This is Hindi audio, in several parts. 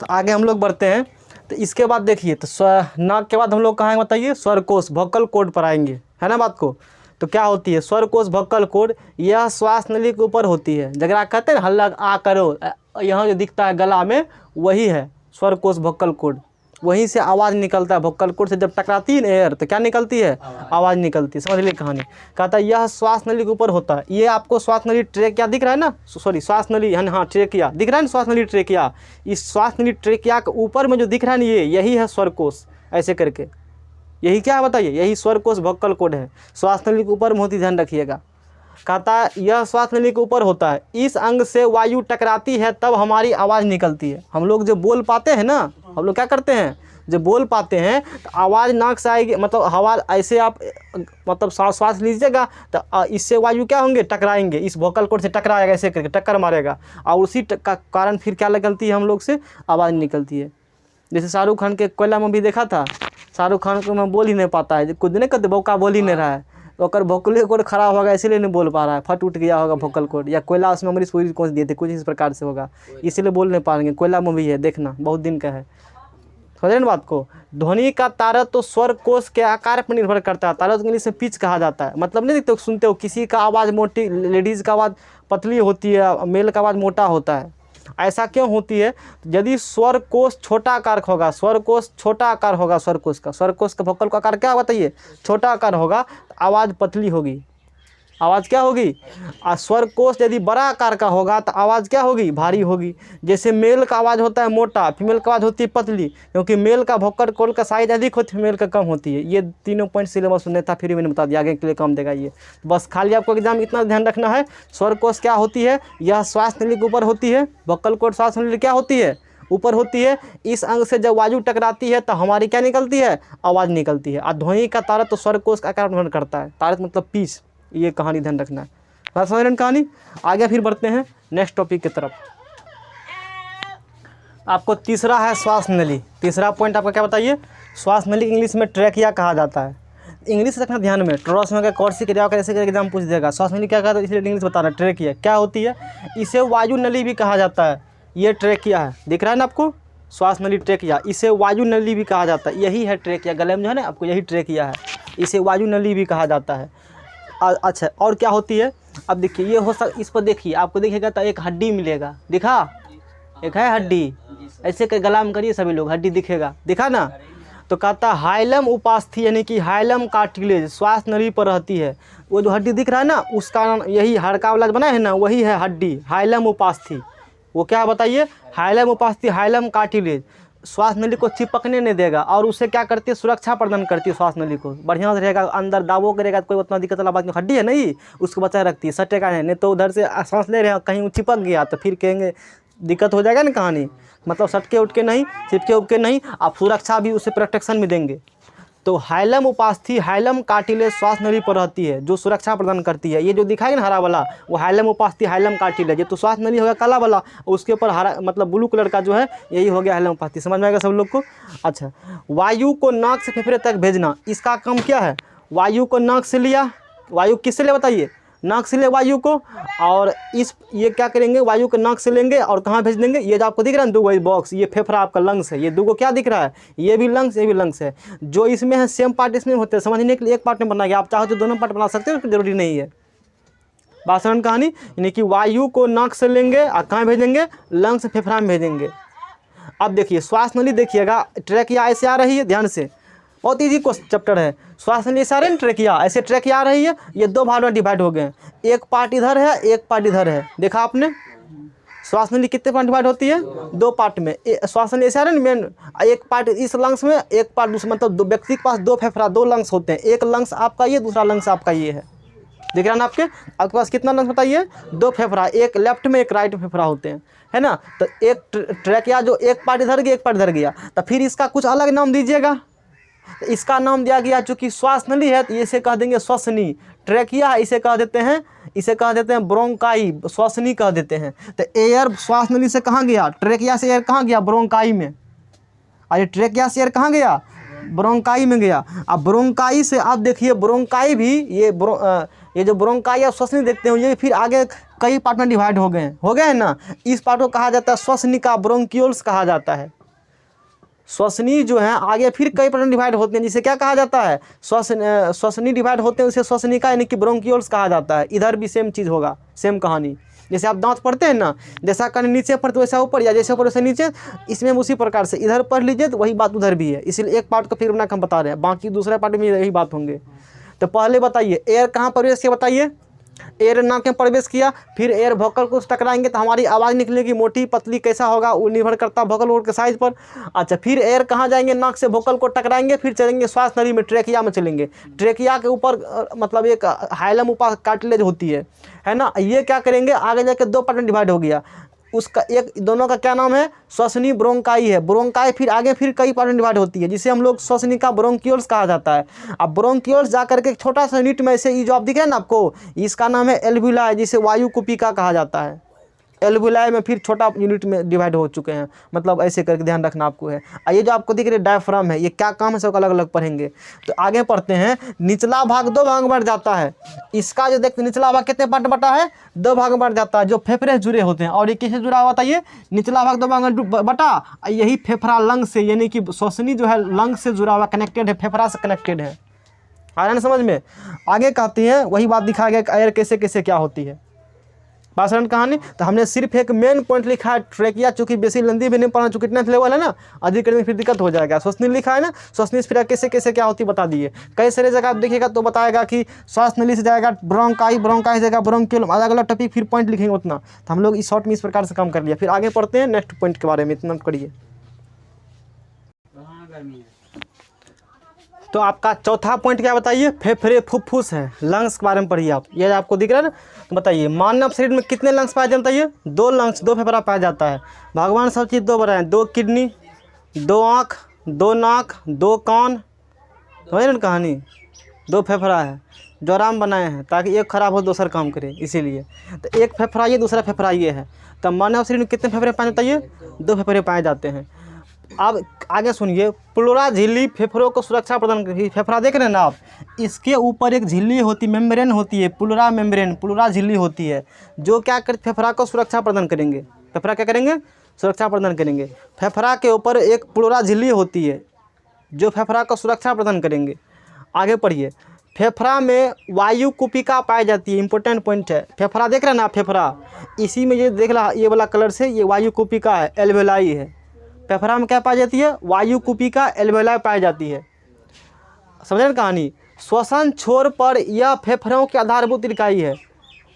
तो आगे हम लोग बढ़ते हैं। तो इसके बाद देखिए, तो नाक के बाद हम लोग कहाँ बताइए, स्वरकोश वोकल कॉर्ड पर आएंगे, है ना बात को। तो क्या होती है स्वरकोश वोकल कॉर्ड, यह श्वास नली के ऊपर होती है। जगह कहते हैं हल्ला आ करो, यहाँ जो दिखता है गला में वही है स्वरकोश वोकल कॉर्ड। वहीं से आवाज़ निकलता है। वोकल कॉर्ड से जब टकराती है एयर तो क्या निकलती है, आवाज़ निकलती है। समझ ली कहानी। कहता है यह श्वास नली के ऊपर होता है। ये आपको श्वास नली ट्रेकिया दिख रहा है ना, सॉरी श्वास नली है, हाँ ट्रेकिया दिख रहा है ना, श्वास नली ट्रेकिया। इस श्वास नली ट्रेकिया के ऊपर में जो दिख रहा है ना, यही है स्वरकोश। ऐसे करके यही क्या है बताइए, यही स्वरकोश वोकल कॉर्ड है। श्वास नली के ऊपर में होती, ध्यान रखिएगा। कहता है यह श्वास नली के ऊपर होता है। इस अंग से वायु टकराती है तब हमारी आवाज़ निकलती है। हम लोग जो बोल पाते हैं ना, हम लोग क्या करते हैं, जब बोल पाते हैं तो आवाज़ नाक से आएगी, मतलब हवा ऐसे आप मतलब सांस लीजिएगा तो इससे वायु क्या होंगे, टकराएंगे, इस वोकल कॉर्ड से टकराएगा, ऐसे करके टक्कर मारेगा और उसी का कारण फिर क्या निकलती है, हम लोग से आवाज़ निकलती है। जैसे शाहरुख खान के कोयला में भी देखा था, शाहरुख खान को मैं बोल ही नहीं पाता है, कुछ नहीं कहते बौका बोल ही नहीं रहा है, तो वोकल कॉर्ड खराब होगा इसीलिए नहीं बोल पा रहा है, फट उठ गया होगा वोकल कॉर्ड, या कोयला उसमें मरीज पूरी कौन दिए थे, कुछ इस प्रकार से होगा, इसीलिए बोल नहीं पाएंगे। कोयला मूवी है, देखना बहुत दिन का है। समझ ना बात को। ध्वनि का तारत तो स्वर कोश के आकार पर निर्भर करता है। तारत इंग्लिश में पिच कहा जाता है। मतलब नहीं देखते हो, सुनते हो किसी का आवाज़ मोटी, लेडीज़ का आवाज़ पतली होती है, मेल का आवाज़ मोटा होता है। ऐसा क्यों होती है, यदि स्वर कोश छोटा आकार का होगा, स्वर कोश छोटा आकार होगा, स्वर कोश का वोकल का आकार क्या बताइए, छोटा आकार होगा तो आवाज़ पतली होगी, आवाज़ क्या होगी। और स्वर कोश यदि बड़ा आकार का होगा तो आवाज़ क्या होगी, भारी होगी। जैसे मेल का आवाज़ होता है मोटा, फीमेल का आवाज़ होती है पतली, क्योंकि मेल का वोकल कॉर्ड का साइज अधिक होती है, फीमेल का कम होती है। ये तीनों पॉइंट सिलेबस में था, फिर मैंने बता दिया, आगे के लिए काम देगा ये। बस खाली आपको एग्जाम इतना ध्यान रखना है, स्वर कोश क्या होती है, यह श्वास नली के ऊपर होती है। वोकल कॉर्ड श्वास नली क्या होती है, ऊपर होती है। इस अंग से जब वायु टकराती है तो हमारी क्या निकलती है, आवाज़ निकलती है। और ध्वनि का तारत तो स्वर कोश का आकार निर्भर करता है। तारत मतलब पीस, ये कहानी ध्यान रखना है। बात समझ रहे हैं कहानी। आगे फिर बढ़ते हैं नेक्स्ट टॉपिक की तरफ। आपको तीसरा है श्वास नली। तीसरा पॉइंट आपका क्या बताइए, श्वास नली इंग्लिश में ट्रैकिया कहा जाता है। इंग्लिश रखना ध्यान में, ट्रोस में कौरसी क्रिया कैसे एग्जाम पूछ देगा। श्वास नली क्या कहता है, इसलिए इंग्लिश बता रहा है। ट्रैकिया क्या होती है, इसे वायु नली भी कहा जाता है। ये ट्रैकिया है, दिख रहा है ना आपको, श्वास नली ट्रैकिया, इसे वायु नली भी कहा जाता है। यही है ट्रैकिया, गले में जो है ना आपको, यही ट्रैकिया है, इसे वायु नली भी कहा जाता है। अच्छा, और क्या होती है, अब देखिए ये हो इस पर देखिए, आपको देखिएगा तो एक हड्डी मिलेगा, दिखा, एक है हड्डी, ऐसे कर गला में करिए सभी लोग, हड्डी दिखेगा, दिखा ना। तो कहता हाइलम उपास्थि, यानी कि हाइलम कार्टिलेज श्वास नली पर रहती है। वो जो हड्डी दिख रहा है ना, उसका नाम यही हाड़का वाला बना है ना, वही है हड्डी, हाइलम उपास्थि। वो क्या बताइए, हाइलम उपास्थि, हाइलम कार्टिलेज श्वास नली को चिपकने नहीं देगा और उसे क्या करती है, सुरक्षा प्रदान करती है। श्वास नली को बढ़िया से रहेगा, अंदर दाबो करेगा तो कोई उतना दिक्कत वाला बात नहीं। हड्डी है नहीं, उसको बचाए रखती है, सटेगा नहीं तो उधर से सांस ले रहे हैं कहीं चिपक गया तो फिर कहेंगे दिक्कत हो जाएगा ना कहानी। मतलब सटके उठ के नहीं, चिपके उठ के नहीं, आप सुरक्षा भी उसे प्रोटेक्शन भी देंगे। तो हाइलम उपास्थि, हाइलम कार्टिलेज श्वास नली पर रहती है, जो सुरक्षा प्रदान करती है। ये जो दिखाई ना हरा वाला, वो हाइलम उपास्थि, हाइलम कार्टिलेज। ये तो श्वास नली होगा काला वाला, उसके ऊपर हरा मतलब ब्लू कलर का जो है, यही हो गया हाइलम उपास्थि। समझ में आएगा सब लोग को। अच्छा, वायु को नाक से फेफड़े तक भेजना, इसका काम क्या है, वायु को नाक से लिया, वायु किससे ले बताइए, नाक से ले वायु को, और ये क्या करेंगे, वायु को नाक से लेंगे और कहाँ भेज देंगे। ये जो आपको दिख रहा है दो बॉक्स, ये फेफड़ा आपका लंग्स है, ये दो क्या दिख रहा है, ये भी लंग्स, ये भी लंग्स है। जो इसमें है सेम पार्ट इसमें होते हैं, समझने के लिए एक पार्ट में बनाइए, आप चाहो तो दोनों पार्ट बना सकते हो, जरूरी नहीं है। बात समझ कहानी, यानी कि वायु को नाक से लेंगे और कहाँ भेजेंगे, लंग्स फेफड़ा में भेजेंगे। अब देखिए श्वास नली देखिएगा, ट्रैकिया ऐसे आ रही है, ध्यान से, बहुत ईजी को चैप्टर है। श्वास नली ऐसे आ रही है, ट्रैकिया ऐसे ट्रैकिया आ रही है, ये दो भाग में डिवाइड हो गए, एक पार्ट इधर है, एक पार्ट इधर है, देखा आपने। श्वास नली कितने पार्ट डिवाइड होती है, दो पार्ट में। श्वास नली ऐसे आ रही है मेन, एक पार्ट इस लंग्स में, एक पार्ट दूसरा, मतलब दो व्यक्ति के पास दो फेफड़ा, दो लंग्स होते हैं, एक लंग्स आपका ये, दूसरा लंग्स आपका ये है, दिख रहा है ना आपके पास कितना लंग्स बताइए, दो फेफड़ा, एक लेफ्ट में एक राइट में फेफड़ा होते हैं, है ना। तो एक ट्रैकिया जो एक पार्ट इधर गया, एक पार्ट इधर गया, तो फिर इसका कुछ अलग नाम दीजिएगा। इसका नाम दिया गया, चूंकि श्वास नली है तो इसे कह देंगे श्वसनी। ट्रैकिया इसे कह देते हैं ब्रोंकाई, श्वसनी कह देते हैं। तो एयर श्वास नली से कहाँ गया, ट्रैकिया से एयर कहाँ गया, ब्रोंकाई में। अरे ट्रैकिया से एयर कहाँ गया, ब्रोंकाई में गया। अब ब्रोंकाई से आप देखिए, ब्रोंकाई भी ये ये जो ब्रोंकाई और श्वसनी देखते हो ये फिर आगे कई पार्ट में डिवाइड हो गए हैं ना। इस पार्ट को कहा जाता है श्वसनिका, ब्रोंक्यूल्स कहा जाता है। श्वसनी जो है आगे फिर कई पार्ट में डिवाइड होते हैं, जिसे क्या कहा जाता है, श्वसनी डिवाइड होते हैं, उसे श्वसनिका यानी कि ब्रोंक्यूल्स कहा जाता है। इधर भी सेम चीज़ होगा, सेम कहानी। जैसे आप दांत पढ़ते हैं ना, जैसा कहीं नीचे पढ़ते वैसा ऊपर, या जैसे ऊपर वैसे नीचे, इसमें उसी प्रकार से इधर पढ़ लीजिए तो वही बात उधर भी है। इसलिए एक पार्ट को फिर बना हम बता रहे हैं, बाकी दूसरे पार्ट में यही बात होंगे। तो पहले बताइए एयर कहाँ प्रवेश किया, बताइए। एयर नाक में प्रवेश किया, फिर एयर वोकल को टकराएंगे तो हमारी आवाज़ निकलेगी, मोटी पतली कैसा होगा वो निर्भर करता है वोकल कोर्ड के साइज पर। अच्छा, फिर एयर कहाँ जाएंगे, नाक से वोकल को टकराएंगे, फिर चलेंगे श्वास नली में, ट्रेकिया में चलेंगे। ट्रेकिया के ऊपर मतलब एक हाइलम ऊपर कार्टिलेज होती है ना। ये क्या करेंगे, आगे जाके दो पार्ट में डिवाइड हो गया, उसका एक दोनों का क्या नाम है, श्वसनी ब्रोंकाई है। ब्रोंकाई फिर आगे फिर कई पार्ट में डिवाइड होती है, जिसे हम लोग श्वसनिका ब्रोंक्यूल्स कहा जाता है। अब ब्रोंक्यूल्स जा करके एक छोटा सा यूनिट में से ये जो आप दिख रहे हैं ना आपको, इसका नाम है एल्वुलाई, जिसे वायु कुपिका कहा जाता है। एल्वुलाई में फिर छोटा यूनिट में डिवाइड हो चुके हैं, मतलब ऐसे करके ध्यान रखना आपको है। ये जो आपको दिख रहे डायफ्राम है, ये क्या काम है सब अलग अलग पढ़ेंगे। तो आगे पढ़ते हैं। निचला भाग दो भाग में बढ़ जाता है। इसका जो देखते निचला भाग कितने पार्ट बटा है, दो भाग में बढ़ जाता है, जो फेफड़े से जुड़े होते हैं। और ये किससे जुड़ा हुआ था, ये निचला भाग दो भाग में बटा, यही फेफड़ा लंग से, यानी कि श्वसनी जो है लंग से जुड़ा हुआ, कनेक्टेड है, फेफड़ा से कनेक्टेड है। आ रहा है समझ में। आगे कहती हैं वही बात दिखाया गया एयर कैसे कैसे क्या होती है, भाषण कहानी। तो हमने सिर्फ एक मेन पॉइंट लिखा है ट्रेकिया, चूंकि बेसी लंबी भी नहीं पढ़ना, चूंकि इतना लेवल है ना, अधिक करने में फिर दिक्कत हो जाएगा। श्वसनी लिखा है ना, श्वसनी फिर कैसे कैसे क्या होती बता दिए। कई सारे जगह आप देखिएगा तो बताएगा कि श्वास नली से जाएगा ब्रोंकाई, ब्रोंकाई से जाएगा ब्रोंक्यूल, अलग अलग टॉपिक फिर पॉइंट लिखेंगे उतना। तो हम लोग इस शॉर्ट में इस प्रकार से काम कर लिया। फिर आगे पढ़ते हैं नेक्स्ट पॉइंट के बारे में, इतना करिए। तो आपका चौथा पॉइंट क्या बताइए, फेफड़े फुफ्फुस है, लंग्स के बारे में पढ़िए आप। ये आपको दिख रहा है ना, तो बताइए मानव शरीर में कितने लंग्स पाए जाते हैं, बताइए। दो लंग्स, दो फेफड़ा पाया जाता है। भगवान सब चीज़ दो बनाए, दो किडनी, दो आँख, दो नाक, दो कान, समझ रहे ना कहानी। दो फेफड़ा है जो आराम बनाए हैं ताकि एक खराब हो दूसरा काम करे, इसीलिए। तो एक फेफड़ा ये, दूसरा फेफड़ा ये है। तो मानव शरीर में कितने फेफड़े पाए जाते हैं, दो फेफड़े पाए जाते हैं। अब आगे सुनिए, प्लूरा झिल्ली फेफड़ों को सुरक्षा प्रदान करती है। फेफड़ा देख रहे हैं ना आप, इसके ऊपर एक झिल्ली होती, मेम्ब्रेन होती है, प्लूरा मेम्ब्रेन, प्लूरा झिल्ली होती है, जो क्या करती, फेफड़ा को सुरक्षा प्रदान करेंगे। फेफड़ा क्या करेंगे, सुरक्षा प्रदान करेंगे। फेफड़ा के ऊपर एक प्लूरा झिल्ली होती है जो फेफड़ा को सुरक्षा प्रदान करेंगे। आगे पढ़िए। फेफड़ा में वायु कुपिका पाई जाती है, इंपॉर्टेंट पॉइंट है। फेफड़ा देख रहे हैं ना, फेफड़ा इसी में ये देख रहा, ये वाला कलर से, ये वायु कुपिका है, एल्वेलाई है। फेफड़ा में क्या पाई जाती है, वायु कुपिका, एल्वेलाई पाई जाती है। समझ रहे कहानी। श्वसन छोर पर यह फेफड़ों की आधारभूत इकाई है।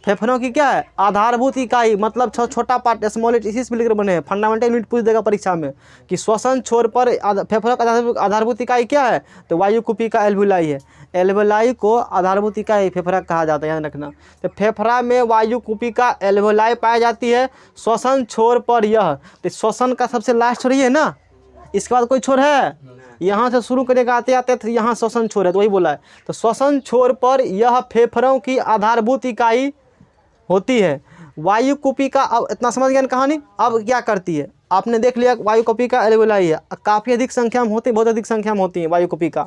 फेफड़ों की क्या है, आधारभूत इकाई, मतलब छोटा पार्ट, स्मॉल इसी से मिलकर बने हैं। फंडामेंटल यूनिट पूछ देगा परीक्षा में कि श्वसन छोर पर फेफड़ों का आधारभूत इकाई क्या है, तो वायु कुपिका, एल्वुलाई है। एल्वुलाई को आधारभूत इकाई फेफड़ा कहा जाता है, याद रखना। तो फेफड़ा में वायु कुपिका, एल्वुलाई पाई जाती है। श्वसन छोर पर यह, तो श्वसन का सबसे लास्ट छोर ही है ना, इसके बाद कोई छोर है, यहाँ से शुरू करेगा आते आते तो यहाँ श्वसन छोर है, तो वही बोला है। तो श्वसन छोर पर यह फेफड़ों की आधारभूत इकाई होती है। वायु कुपिका, अब इतना समझ गया ना कहानी। अब क्या करती है, आपने देख लिया वायु कुपिका, एल्वुलाई है, काफ़ी अधिक संख्या में होती है, बहुत अधिक संख्या में होती है वायु कुपिका।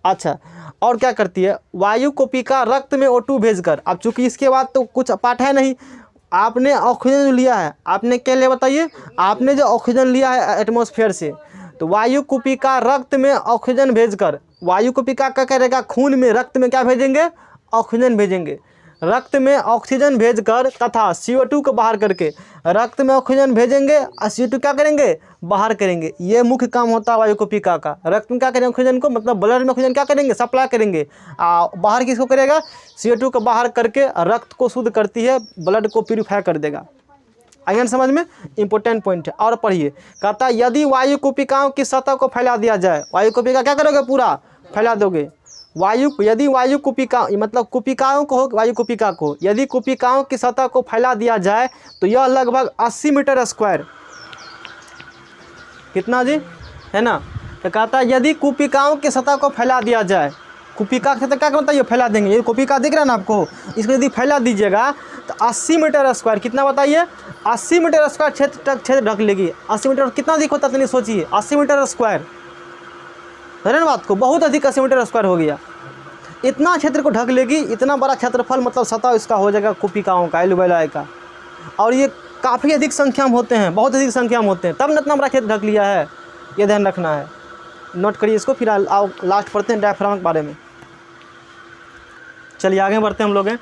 अच्छा, और क्या करती है, वायु कुपिका रक्त में O2 भेजकर, अब चूंकि इसके बाद तो कुछ पाठ है नहीं, आपने ऑक्सीजन जो लिया है, आपने क्या लिया बताइए, आपने जो ऑक्सीजन लिया है एटमॉस्फेयर से, तो वायु कुपिका रक्त में ऑक्सीजन भेजकर, वायु कुपिका क्या करेगा, खून में, रक्त में क्या भेजेंगे, ऑक्सीजन भेजेंगे। रक्त में ऑक्सीजन भेजकर तथा CO2 को बाहर करके, रक्त में ऑक्सीजन भेजेंगे और CO2 क्या करेंगे, बाहर करेंगे। ये मुख्य काम होता है वायु कुपिका का। रक्त में क्या करेंगे, ऑक्सीजन को, मतलब ब्लड में ऑक्सीजन क्या करेंगे, सप्लाई करेंगे। बाहर किसको करेगा, CO2 को बाहर करके रक्त को शुद्ध करती है, ब्लड को प्यूरिफाई कर देगा। आइए समझ में, इंपॉर्टेंट पॉइंट है। और पढ़िए, कहता है यदि वायु कुपिकाओं की सतह को फैला दिया जाए, वायु कुपिका क्या करोगे, पूरा फैला दोगे। यदि वायु कुपिका, मतलब कुपिकाओं को हो, वायु कुपिका को यदि कुपिकाओं की सतह को फैला दिया जाए तो यह लगभग 80 मीटर स्क्वायर, कितना जी है ना। तो कहता है यदि कुपिकाओं की सतह को फैला दिया जाए, कुपिका की सतह क्या करता है, ये फैला देंगे। ये कुपिका दिख रहा है ना आपको, इसको यदि फैला दीजिएगा तो 80 मीटर स्क्वायर, कितना बताइए, 80 मीटर स्क्वायर क्षेत्र ढक लेगी। 80 मीटर कितना अधिक होता है, नहीं सोचिए, 80 मीटर स्क्वायर, समझ रहे ना बात को, बहुत अधिक 80 मीटर स्क्वायर हो गया। इतना क्षेत्र को ढक लेगी, इतना बड़ा क्षेत्रफल मतलब सतह इसका हो जाएगा कुपिकाओं का, एल्वेओलाई का। और ये काफ़ी अधिक संख्या में होते हैं, बहुत अधिक संख्या में होते हैं, तब न इतना बड़ा क्षेत्र ढक लिया है, ये ध्यान रखना है। नोट करिए इसको, फिर आओ लास्ट पढ़ते हैं डायफ्राम के बारे में। चलिए आगे बढ़ते हैं हम लोग हैं।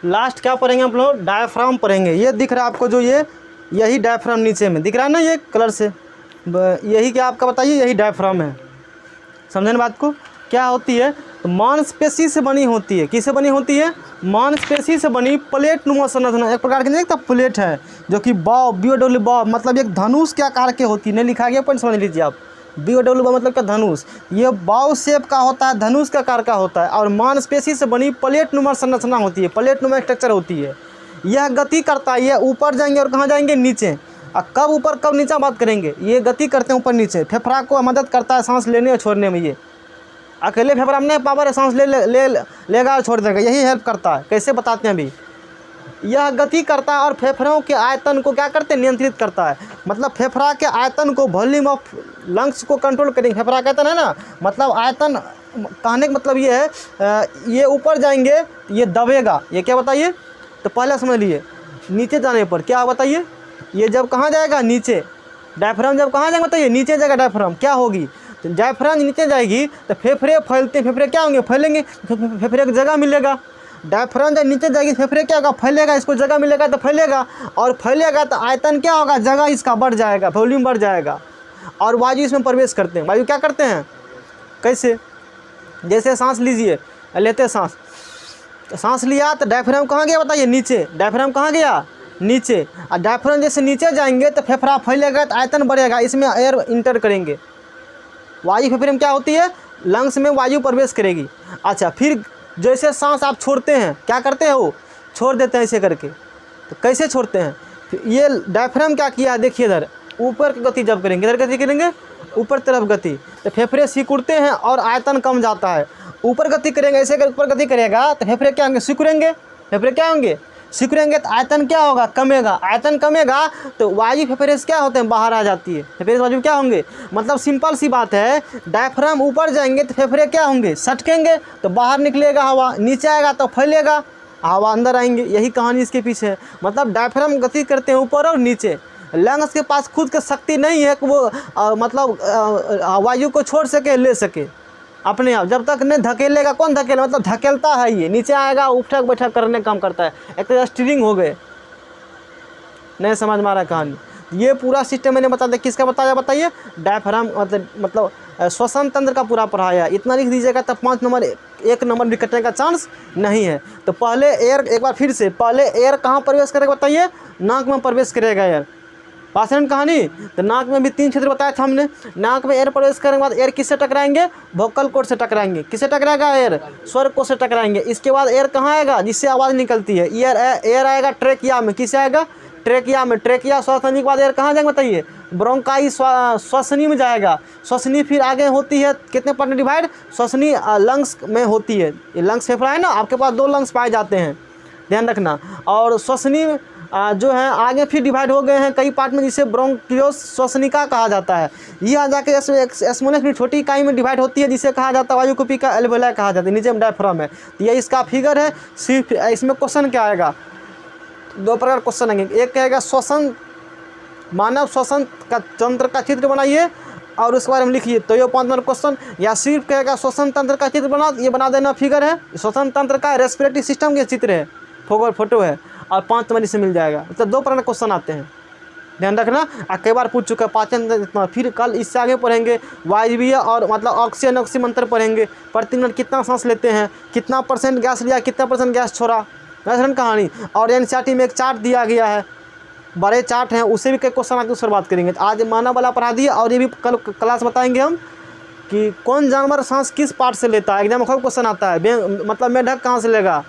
लास्ट क्या पढ़ेंगे हम लोग? डायफ्राम पढ़ेंगे। ये दिख रहा है आपको जो यही डायफ्राम नीचे में दिख रहा है ना, ये कलर से, यही क्या आपका बताइए, यही डायफ्राम है। समझे ना बात को? क्या होती है? तो मांसपेशी से बनी होती है। किससे बनी होती है? मांसपेशी से बनी प्लेट नुमा संरचना, एक प्रकार की नहीं, प्लेट है जो कि बॉ BOW बॉ मतलब एक धनुष के आकार के होती है। नहीं लिखा गया पर समझ लीजिए आप, BOW बॉ मतलब क्या? धनुष। ये बाव शेप का होता है, धनुष के आकार का होता है, और मांसपेशी से बनी प्लेट नुमा संरचना होती है, प्लेट नुमा स्ट्रक्चर होती है। यह गति करता है, ये ऊपर जाएंगे और कहाँ जाएंगे? नीचे। और कब ऊपर कब नीचे बात करेंगे? ये गति करते हैं ऊपर नीचे। फेफड़ा को मदद करता है सांस लेने और छोड़ने में। ये अकेले फेफड़ा में नहीं पावर है, सांस लेगा और छोड़ देगा, यही हेल्प करता है। कैसे बताते हैं अभी। यह गति करता है और फेफड़ों के आयतन को क्या करते हैं? नियंत्रित करता है। मतलब फेफड़ा के आयतन को, वॉल्यूम ऑफ लंग्स को कंट्रोल करेंगे। फेफड़ा का आयतन है ना, मतलब आयतन कहने का मतलब ये है, ये ऊपर जाएंगे ये दबेगा। ये क्या बताइए? तो पहले समझ लिए, नीचे जाने पर क्या बताइए? ये जब कहाँ जाएगा? नीचे। डायफ्राम जब कहाँ जाएगा बताइए? नीचे जाएगा डायफ्राम। क्या होगी? तो डायफ्राम नीचे जाएगी तो फेफड़े फैलते हैं। फेफड़े क्या होंगे? फैलेंगे, फेफड़े को जगह मिलेगा। डायफ्राम जब नीचे जाएगी फेफड़े क्या होगा? फैलेगा, इसको जगह मिलेगा तो फैलेगा, और फैलेगा तो आयतन क्या होगा? जगह इसका बढ़ जाएगा, वॉल्यूम बढ़ जाएगा, और वायु इसमें प्रवेश करते हैं। वायु क्या करते हैं? कैसे? जैसे सांस लीजिए, लेते सांस, तो सांस लिया तो डायफ्राम कहाँ गया बताइए? नीचे। डायफ्राम कहाँ गया? नीचे। और डायफ्राम जैसे नीचे जाएंगे तो फेफड़ा फैलेगा तो आयतन बढ़ेगा, इसमें एयर इंटर करेंगे। वायु फेफड़े में क्या होती है? लंग्स में वायु प्रवेश करेगी। अच्छा, फिर जैसे सांस आप छोड़ते हैं, क्या करते हैं? वो छोड़ देते हैं ऐसे करके। तो कैसे छोड़ते हैं? ये डायफ्राम क्या किया है देखिए, इधर ऊपर की गति जब करेंगे, इधर गति करेंगे, ऊपर तरफ गति, तो फेफड़े सिकुड़ते हैं और आयतन कम जाता है। ऊपर गति करेंगे, ऐसे ऊपर गति करेगा तो फेफड़े क्या होंगे? सिकुड़ेंगे। फेफड़े क्या होंगे? सिकुड़ेंगे तो आयतन क्या होगा? कमेगा। आयतन कमेगा तो वायु फेफड़े से क्या होते हैं? बाहर आ जाती है। फेफड़े से वायु क्या होंगे? मतलब सिंपल सी बात है, डायफ्राम ऊपर जाएंगे तो फेफड़े क्या होंगे? सटकेंगे तो बाहर निकलेगा हवा, नीचे आएगा तो फैलेगा, हवा अंदर आएंगे। यही कहानी इसके पीछे है। मतलब डायफ्राम गति करते हैं ऊपर और नीचे। लंग्स के पास खुद की शक्ति नहीं है कि वो मतलब वायु को छोड़ सके, ले सके अपने आप। जब तक नहीं धकेलेगा, कौन धकेले? मतलब धकेलता है, ये नीचे आएगा, उठक बैठक करने का काम करता है। एक तो स्टीयरिंग हो गए। नहीं समझ में आ रहा है कहानी? ये पूरा सिस्टम मैंने बता दिया। किसका बताया बताइए? डायफ्राम मतलब श्वसन तंत्र का पूरा पढ़ाया। इतना लिख दीजिएगा तब 5 नंबर, 1 नंबर भी कटने का चांस नहीं है। तो पहले एयर, एक बार फिर से, पहले एयर कहाँ प्रवेश करेगा बताइए? नाक में प्रवेश करेगा एयर। पासन कहानी। तो नाक में भी 3 क्षेत्र बताया था हमने। नाक में एयर प्रवेश करने के बाद एयर किससे टकराएंगे? वोकल कॉर्ड से टकराएंगे। किससे टकराएगा? एयर स्वर कोश से टकराएंगे। इसके बाद एयर कहाँ आएगा? जिससे आवाज़ निकलती है, एयर आएगा ट्रेकिया में। किससे आएगा? ट्रेकिया में। ट्रेकिया श्वास लेने के बाद एयर कहाँ जाएगा बताइए? ब्रोंकाई श्वसनी में जाएगा। श्वसनी फिर आगे होती है कितने पार्ट में डिवाइड? श्वसनी लंग्स में होती है। ये लंग्स फेफड़ा है ना, आपके पास 2 लंग्स पाए जाते हैं, ध्यान रखना। और श्वसनी जो है आगे फिर डिवाइड हो गए हैं कई पार्ट में, जिसे ब्रोंकियोस श्वसनिका कहा जाता है। यह जाके एस्मोनस में छोटी इकाई में डिवाइड होती है, जिसे कहा जाता है वायुकुपिका एल्वेओलाई कहा जाता है। नीचे में डायफ्राम है। तो ये इसका फिगर है। सिर्फ इसमें क्वेश्चन क्या आएगा? 2 प्रकार क्वेश्चन आएंगे। एक कहेगा श्वसन, मानव श्वसन का तंत्र का चित्र बनाइए और उसके बारे में लिखिए, तो ये 5 नंबर क्वेश्चन। या सिर्फ कहेगा श्वसन तंत्र का चित्र बना, ये बना देना, फिगर है श्वसन तंत्र का, रेस्पिरेटरी सिस्टम के चित्र है, फोटो है, और 5 नंबर इससे मिल जाएगा। मतलब 2 प्रकार के क्वेश्चन आते हैं, ध्यान रखना। कई बार पूछ चुका है 5। फिर कल इससे आगे पढ़ेंगे वायवीय और मतलब ऑक्सीजन ऑक्सीमंत्र पढ़ेंगे। प्रति मिनट कितना सांस लेते हैं, कितना % गैस लिया, कितना % गैस छोड़ा, ऐसा कहानी। और एनसीईआरटी में एक चार्ट दिया गया है, बड़े चार्ट हैं, उससे भी कई क्वेश्चन आके उस पर बात करेंगे। तो आज मानव वाला पढ़ा दिया, और ये भी कल क्लास बताएंगे हम कि कौन जानवर सांस किस पार्ट से लेता है। एग्जाम में खूब क्वेश्चन आता है, मतलब मेढक कहाँ से लेगा,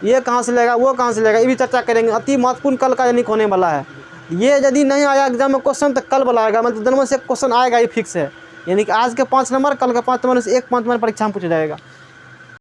ये कहाँ से लेगा, वो कहाँ से लेगा, ये भी चर्चा करेंगे। अति महत्वपूर्ण कल का यानी होने वाला है। ये यदि नहीं आया एग्जाम में क्वेश्चन तो कल वाला आएगा, मतलब दोनों में से क्वेश्चन आएगा, ये फिक्स है। यानी कि आज के 5 नंबर, कल के 5 नंबर से एक 5 नंबर परीक्षा में पूछा जाएगा।